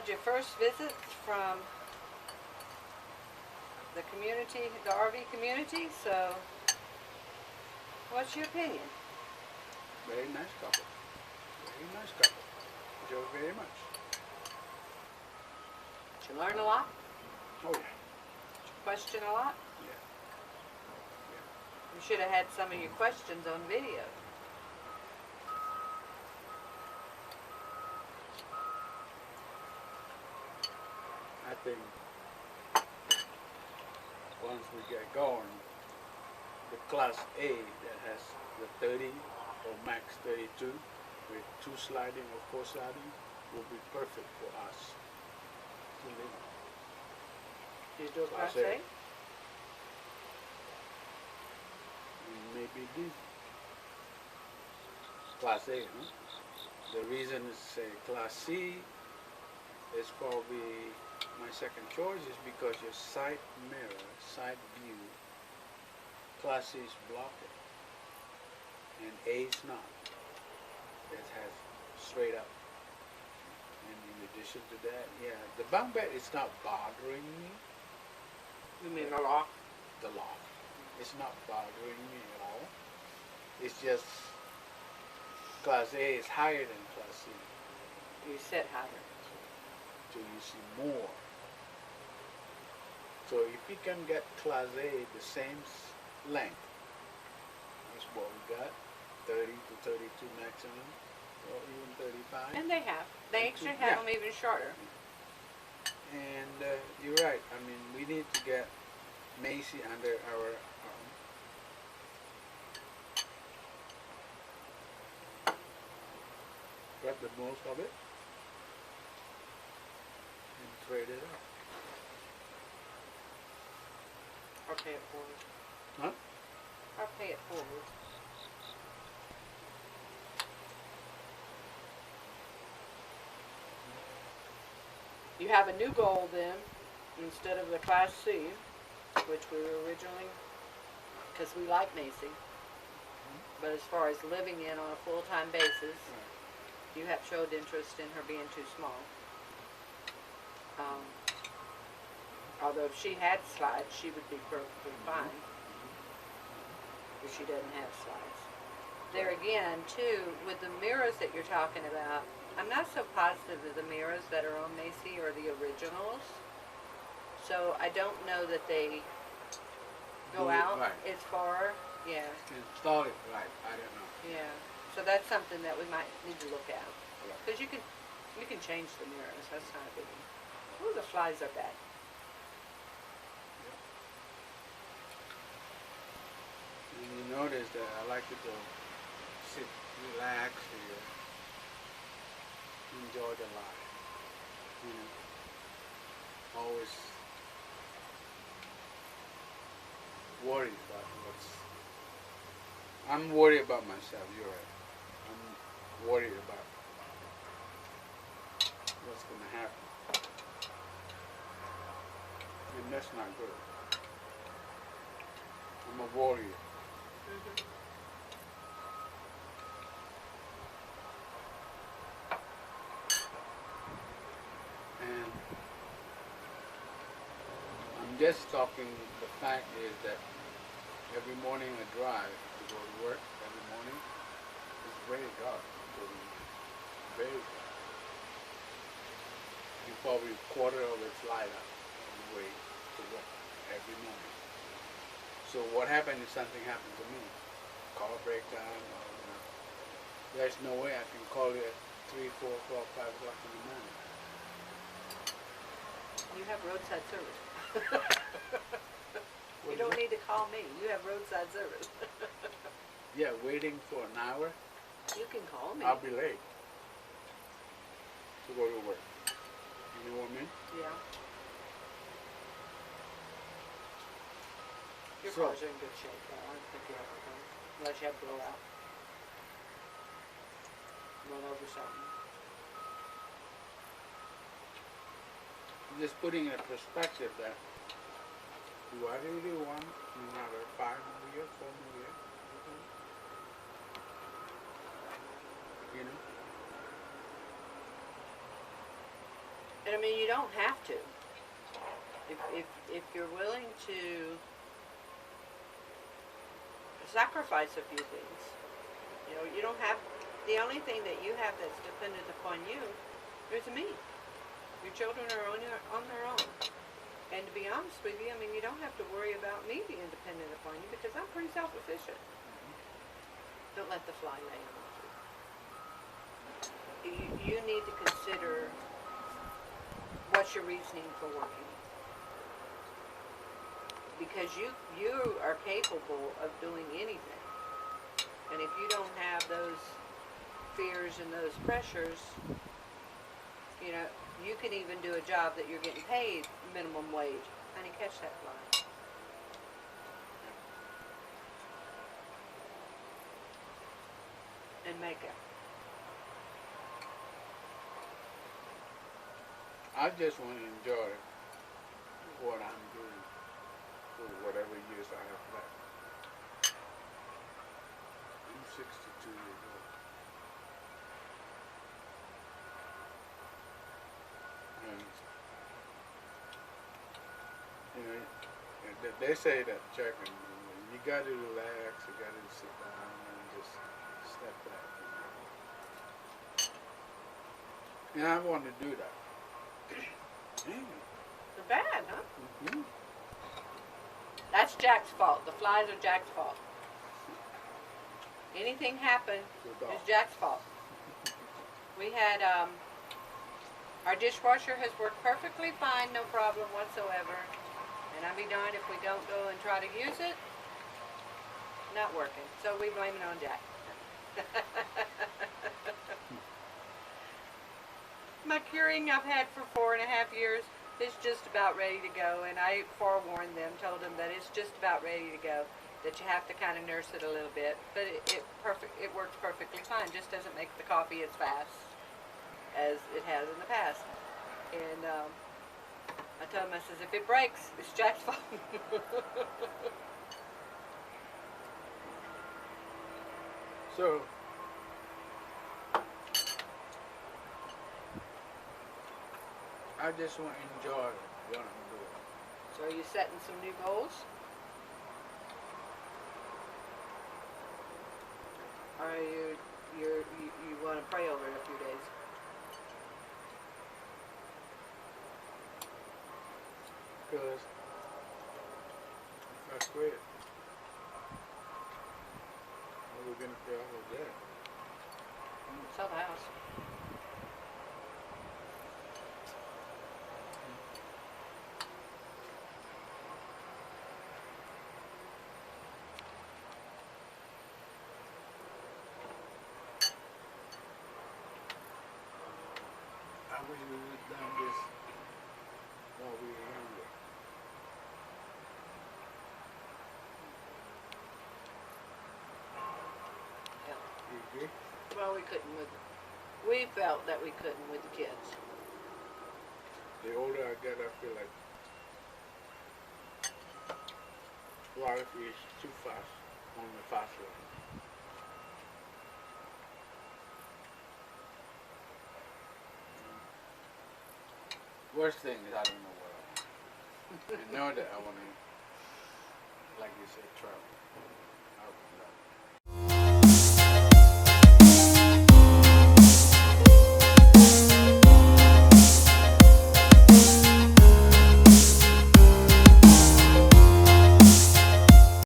had your first visit from the community, the RV community, so what's your opinion? Very nice couple. Very nice couple. Enjoy very much. Did you learn a lot? Oh yeah. Did you question a lot? Yeah. You should have had some of your questions on video. I think once we get going, the Class A that has the 30 or max 32 with 2 sliding or 4 sliding will be perfect for us to live. Did you do a Class Class A? A. Maybe this Class A, huh? The reason is say Class C is probably my second choice is because your side mirror, side view, Class C is blocked and A is not. It has straight up. And in addition to that, yeah, the bunk bed is not bothering me. You mean the lock? The lock. It's not bothering me at all. It's just Class A is higher than Class C. You sit higher. So you see more. So if you can get Class A the same length as what we got, 30 to 32 maximum, or even 35. And they have. They actually have them even shorter. And you're right. I mean, we need to get Maycee under our arm. Grab the most of it and trade it out. Or pay it forward. Huh? Or pay it forward. You have a new goal then, instead of the Class C, which we were originally, because we like Maycee. But as far as living in on a full-time basis, you have showed interest in her being too small. Although if she had slides, she would be perfectly fine. If she doesn't have slides. There again, too, with the mirrors that you're talking about, I'm not so positive that the mirrors that are on Maycee are the originals. So I don't know that they go Do it out right. as far. Yeah. Install it right. I don't know. Yeah. So that's something that we might need to look at. Because you can change the mirrors. That's not a biggie. Ooh, the flies are bad. And you notice that I like to go sit, relax here, enjoy the life. You know, always worried about what's. I'm worried about myself. You're right. I'm worried about what's going to happen, and that's not good. I'm a warrior. And I'm just talking, the fact is that every morning I drive to go to work, every morning, it's very dark. Very dark. You probably a quarter of it's light up on the way to work every morning. So what happens if something happened to me? Car breakdown, or, you know, there's no way I can call you at 3, 4 o'clock, 5 o'clock in the morning. You have roadside service. You don't need to call me. You have roadside service. Yeah, waiting for an hour, You can call me. I'll be late to go to work. You know what I mean? Yeah. Your So- cars are in good shape, though. I don't think you have a problem. Unless you have blowout. Run over something. Just putting in perspective that do I really want another 5 more years, 4 more years? You know? And I mean, you don't have to. If you're willing to sacrifice a few things, you know, you don't have, the only thing that you have that's dependent upon you is me. Your children are on their own. And to be honest with you, I mean, you don't have to worry about me being dependent upon you because I'm pretty self-sufficient. Don't let the fly lay on you. You need to consider what's your reasoning for working. Because you are capable of doing anything. And if you don't have those fears and those pressures, you know, you can even do a job that you're getting paid minimum wage. Honey, catch that fly. And make it. I just want to enjoy what I'm doing for whatever years I have left. I'm 62 years old. And, you know, they say that checking, you got to relax, you got to sit down and just step back. And I want to do that. They're bad, huh? Mm-hmm. That's Jack's fault. The flies are Jack's fault. Anything happen is Jack's fault. We had, our dishwasher has worked perfectly fine, no problem whatsoever. And I'd be darned if we don't go and try to use it. Not working. So we blame it on Jack. My curing I've had for 4.5 years is just about ready to go, and I forewarned them, told them that it's just about ready to go, that you have to kind of nurse it a little bit, but it works perfectly fine. Just doesn't make the coffee as fast as it has in the past. And I told him, I says, if it breaks, it's Jack's fault. So, I just want to enjoy what I'm doing. So are you setting some new goals? Or you want to pray over it a few days? Because if I quit, how are we going to pay all of that? Sell the house. I wish we would have done this while we were younger. Yeah. You agree? Well, we felt that we couldn't with the kids. The older I get, I feel like life is too fast on the fast lane. Worst thing is I don't know what I want. I know that I want to, like you said, travel. I would love it.